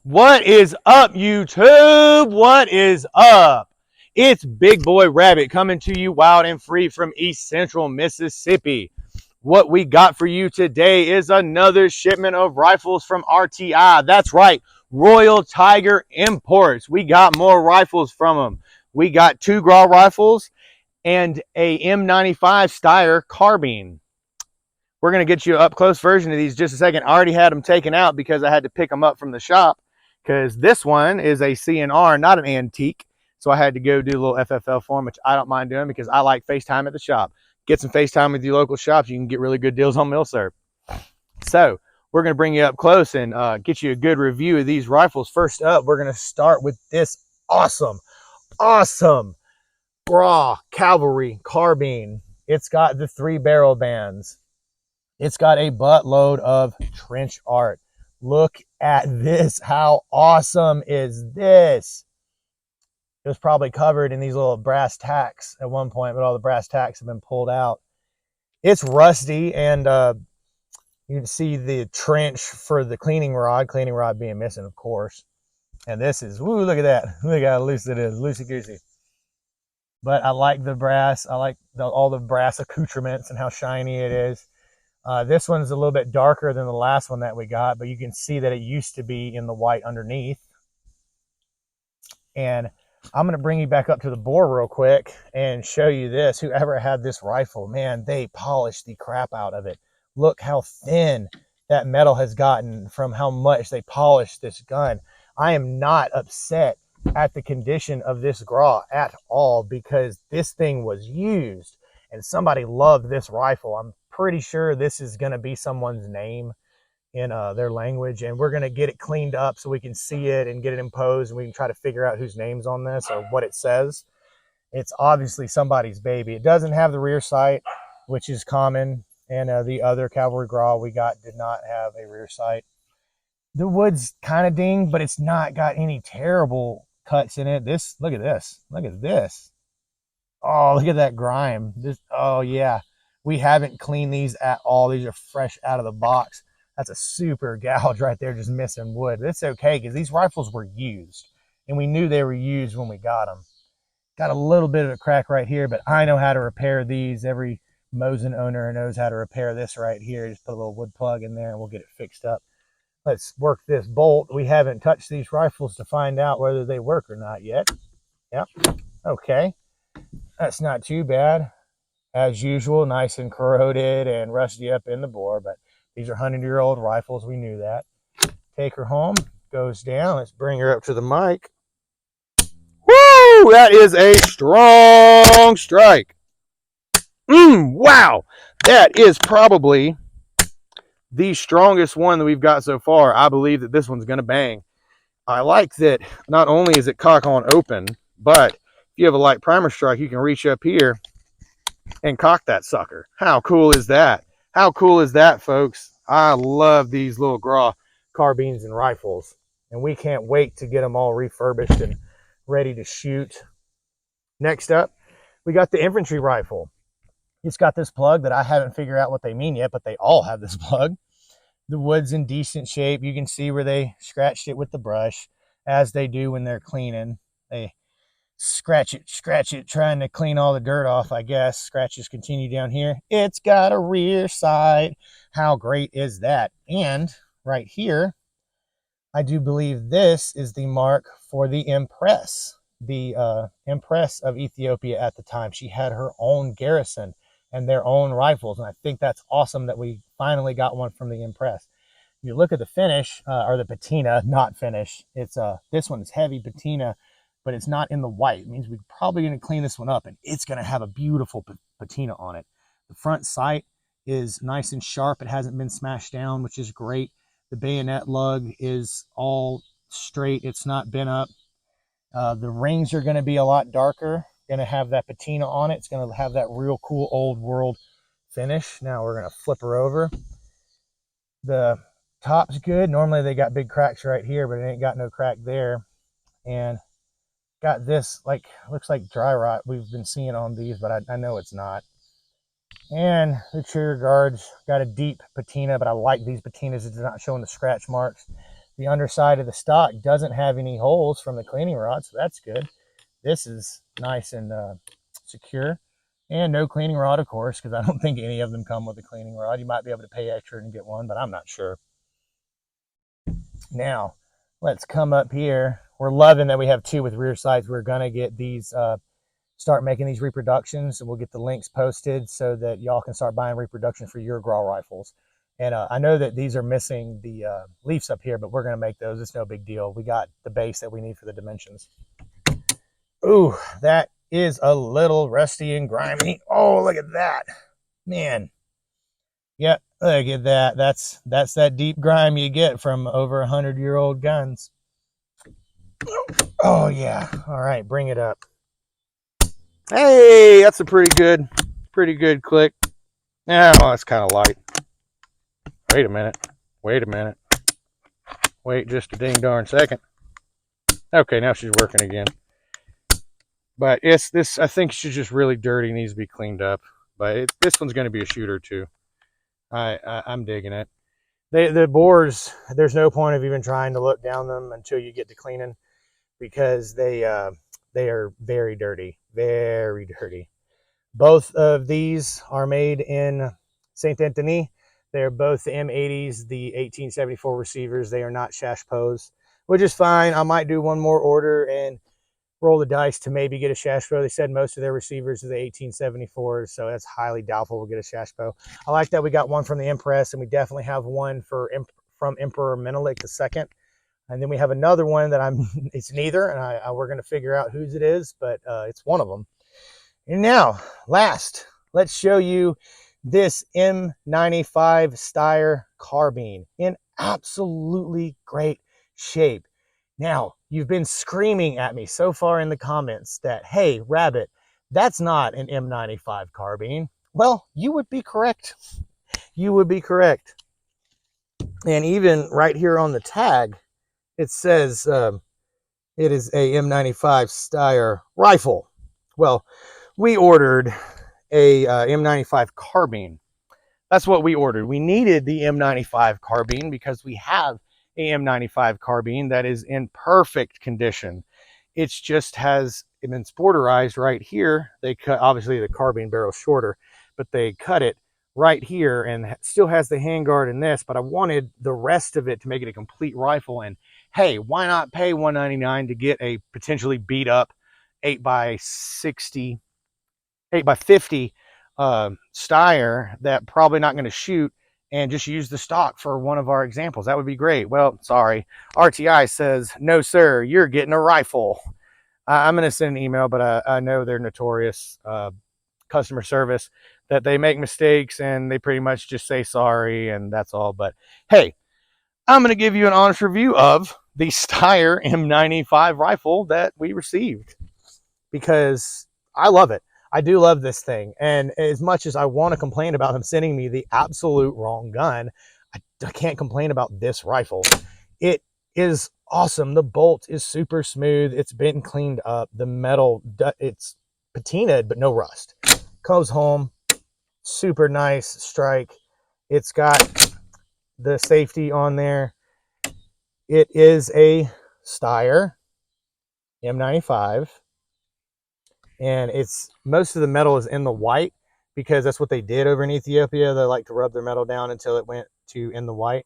What is up, YouTube? What is up? It's Big Boy Rabbit coming to you wild and free from East Central Mississippi. What we got for you today is another shipment of rifles from RTI. That's right, Royal Tiger Imports. We got more rifles from them. We got 2 Gras rifles and a M95 Steyr carbine. We're going to get you an up-close version of these in just a second. I already had them taken out because I had to pick them up from the shop, because this one is a CNR, not an antique. So I had to go do a little FFL for them, which I don't mind doing because I like FaceTime at the shop. Get some FaceTime with your local shops. You can get really good deals on milsurp. So we're going to bring you up close and get you a good review of these rifles. First up, we're going to start with this awesome Gras Cavalry carbine. It's got the 3 barrel bands. It's got a buttload of trench art. Look at this. How awesome is this? It was probably covered in these little brass tacks at one point, but all the brass tacks have been pulled out. It's rusty, and you can see the trench for the cleaning rod being missing, of course. And this is, woo, look at that. Look how loose it is, loosey-goosey. But I like the brass. I like all the brass accoutrements and how shiny it is. This one's a little bit darker than the last one that we got, but you can see that it used to be in the white underneath. And I'm going to bring you back up to the bore real quick and show you this. Whoever had this rifle, man, they polished the crap out of it. Look how thin that metal has gotten from how much they polished this gun. I am not upset at the condition of this Gras at all, because this thing was used and somebody loved this rifle. I'm pretty sure this is going to be someone's name in their language, and we're going to get it cleaned up so we can see it and get it imposed, and we can try to figure out whose name's on this or what it says. It's obviously somebody's baby. It doesn't have the rear sight, which is common, and the other Cavalry Gras we got did not have a rear sight. The wood's kind of dinged, but it's not got any terrible cuts in it. Look at this. Oh, look at that grime. Oh yeah, we haven't cleaned these at all. These are fresh out of the box. That's a super gouge right there, just missing wood. But it's okay, because these rifles were used, and we knew they were used when we got them. Got a little bit of a crack right here, but I know how to repair these. Every Mosin owner knows how to repair this right here. Just put a little wood plug in there and we'll get it fixed up. Let's work this bolt. We haven't touched these rifles to find out whether they work or not yet. Yep. Okay. That's not too bad. As usual, nice and corroded and rusty up in the bore, but these are 100-year-old rifles. We knew that. Take her home. Goes down. Let's bring her up to the mic. Woo! That is a strong strike. Wow! That is probably the strongest one that we've got so far. I believe that this one's going to bang. I like that not only is it cock on open, but if you have a light primer strike, you can reach up here and cock that sucker. How cool is that? How cool is that, folks? I love these little Gras carbines and rifles, and we can't wait to get them all refurbished and ready to shoot. Next up, we got the infantry rifle. It's got this plug that I haven't figured out what they mean yet, but they all have this plug. The wood's in decent shape. You can see where they scratched it with the brush, as they do when they're cleaning. They scratch it, trying to clean all the dirt off, I guess. Scratches continue down here. It's got a rear sight. How great is that? And right here, I do believe this is the mark for the Empress. The Empress of Ethiopia at the time. She had her own garrison and their own rifles, and I think that's awesome that we finally got one from the Empress. If you look at the finish, or the patina, not finish, it's this one is heavy patina, but it's not in the white. It means we're probably going to clean this one up, and it's going to have a beautiful patina on it. The front sight is nice and sharp. It hasn't been smashed down, which is great. The bayonet lug is all straight. It's not bent up. The rings are going to be a lot darker. Going to have that patina on it. It's going to have that real cool old world finish. Now we're going to flip her over. The top's good. Normally they got big cracks right here, but it ain't got no crack there. And got this, like, looks like dry rot we've been seeing on these, but I know it's not. And the trigger guards got a deep patina, but I like these patinas. It's not showing the scratch marks. The underside of the stock doesn't have any holes from the cleaning rod, so that's good. This is nice and secure. And no cleaning rod, of course, because I don't think any of them come with a cleaning rod. You might be able to pay extra and get one, but I'm not sure. Now, let's come up here. We're loving that we have two with rear sights. We're going to get these, start making these reproductions, and we'll get the links posted so that y'all can start buying reproductions for your Gras rifles. And I know that these are missing the leaves up here, but we're going to make those. It's no big deal. We got the base that we need for the dimensions. Ooh, that is a little rusty and grimy. Oh, look at that. Man. Yep, look at that. That's that deep grime you get from over 100-year-old guns. Oh, yeah. All right, bring it up. Hey, that's a pretty good click. Yeah, well, that's kind of light. Wait a minute. Wait just a ding darn second. Okay, now she's working again. But it's this, I think she's just really dirty, needs to be cleaned up. But this one's going to be a shooter too. I'm digging it. The bores, there's no point of even trying to look down them until you get to cleaning, because they are very dirty, very dirty. Both of these are made in Saint Anthony. They're both the M80s, the 1874 receivers. They are not Shashpos, which is fine. I might do one more order and roll the dice to maybe get a Shashpo. They said most of their receivers are the 1874s, so that's highly doubtful we'll get a Shashpo. I like that we got one from the Empress, and we definitely have one from Emperor Menelik II. And then we have another one that it's neither, and we're going to figure out whose it is, but it's one of them. And now, last, let's show you this M95 Steyr carbine in absolutely great shape. Now, you've been screaming at me so far in the comments that, hey, Rabbit, that's not an M95 carbine. Well, you would be correct. You would be correct. And even right here on the tag, it says it is a M95 Steyr rifle. Well, we ordered a M95 carbine. That's what we ordered. We needed the M95 carbine because we have a M95 carbine that is in perfect condition. It just has been sporterized right here. They cut, obviously the carbine barrel shorter, but they cut it right here and still has the handguard in this, but I wanted the rest of it to make it a complete rifle. And hey, why not pay $199 to get a potentially beat up 8x60, 8x50 Steyr that probably not going to shoot, and just use the stock for one of our examples? That would be great. Well, sorry. RTI says, no, sir, you're getting a rifle. I'm going to send an email, but I know they're notorious customer service, that they make mistakes and they pretty much just say sorry and that's all. But hey, I'm going to give you an honest review of the Steyr M95 rifle that we received, because I love it. I do love this thing. And as much as I want to complain about them sending me the absolute wrong gun, I can't complain about this rifle. It is awesome. The bolt is super smooth. It's been cleaned up. The metal, it's patinaed, but no rust. Comes home, super nice strike. It's got the safety on there. It is a Steyr M95. And it's, most of the metal is in the white because that's what they did over in Ethiopia. They like to rub their metal down until it went to in the white.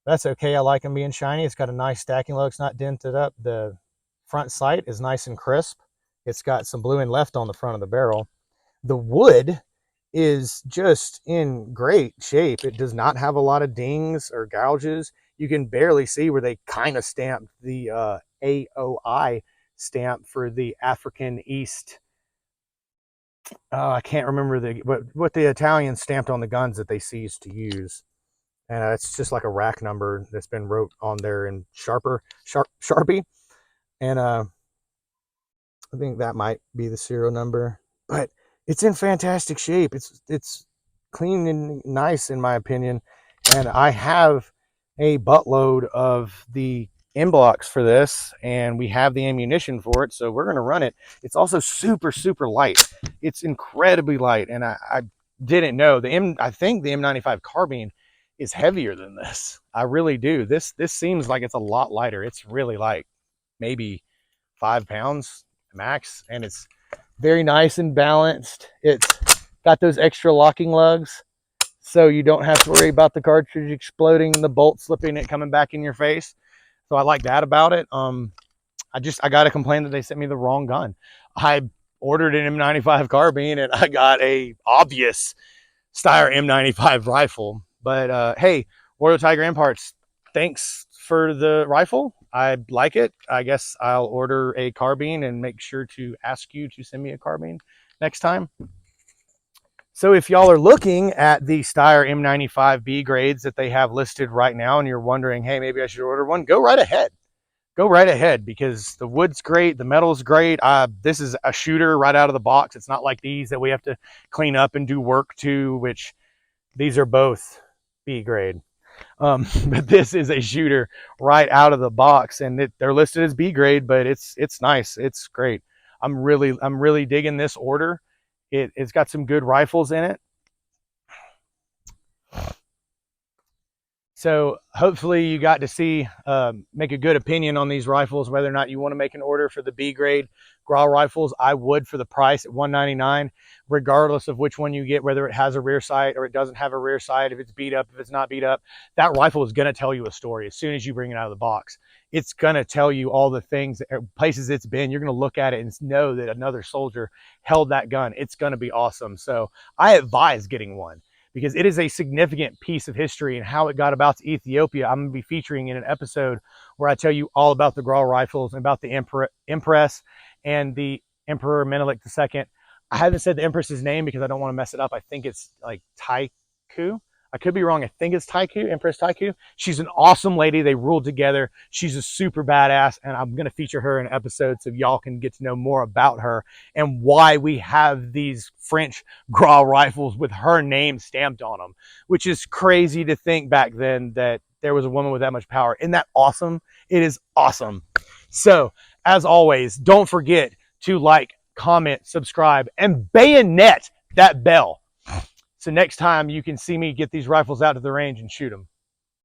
That's okay. I like them being shiny. It's got a nice stacking look. It's not dented up. The front sight is nice and crisp. It's got some blue and left on the front of the barrel. The wood is just in great shape. It does not have a lot of dings or gouges. You can barely see where they kind of stamped the AOI stamp for the African East. I can't remember what the Italians stamped on the guns that they seized to use. And it's just like a rack number that's been wrote on there in Sharpie. And I think that might be the serial number. But it's in fantastic shape. It's clean and nice in my opinion. And I have a buttload of the M blocks for this, and we have the ammunition for it, so we're going to run it. It's also super light. It's incredibly light, and I didn't know I think the M95 carbine is heavier than this. I really do. This seems like it's a lot lighter. It's really light, maybe 5 pounds max, and it's very nice and balanced. It's got those extra locking lugs, so you don't have to worry about the cartridge exploding and the bolt slipping it coming back in your face. So I like that about it. I got to complain that they sent me the wrong gun. I ordered an M95 carbine and I got a obvious Steyr M95 rifle. But hey, Royal Tiger Imparts, thanks for the rifle. I like it. I guess I'll order a carbine and make sure to ask you to send me a carbine next time. So if y'all are looking at the Steyr M95 B grades that they have listed right now and you're wondering, hey, maybe I should order one, go right ahead. Go right ahead, because the wood's great, the metal's great. This is a shooter right out of the box. It's not like these that we have to clean up and do work to, which these are both B grade. But this is a shooter right out of the box, and they're listed as B grade, but it's nice. It's great. I'm really digging this order. It's got some good rifles in it. So hopefully you got to see, make a good opinion on these rifles, whether or not you want to make an order for the B grade Gras rifles. I would for the price at $199, regardless of which one you get, whether it has a rear sight or it doesn't have a rear sight, if it's beat up, if it's not beat up. That rifle is going to tell you a story as soon as you bring it out of the box. It's going to tell you all the things, places it's been. You're going to look at it and know that another soldier held that gun. It's going to be awesome. So I advise getting one, because it is a significant piece of history and how it got about to Ethiopia. I'm going to be featuring in an episode where I tell you all about the Gras rifles and about the Empress and the Emperor Menelik II. I haven't said the Empress's name because I don't want to mess it up. I think it's like Taiku. I could be wrong. I think it's Taiku, Empress Taiku. She's an awesome lady. They ruled together. She's a super badass, and I'm going to feature her in an episode so y'all can get to know more about her and why we have these French Gras rifles with her name stamped on them, which is crazy to think back then that there was a woman with that much power. Isn't that awesome? It is awesome. So, as always, don't forget to like, comment, subscribe, and bayonet that bell. So next time you can see me get these rifles out to the range and shoot them.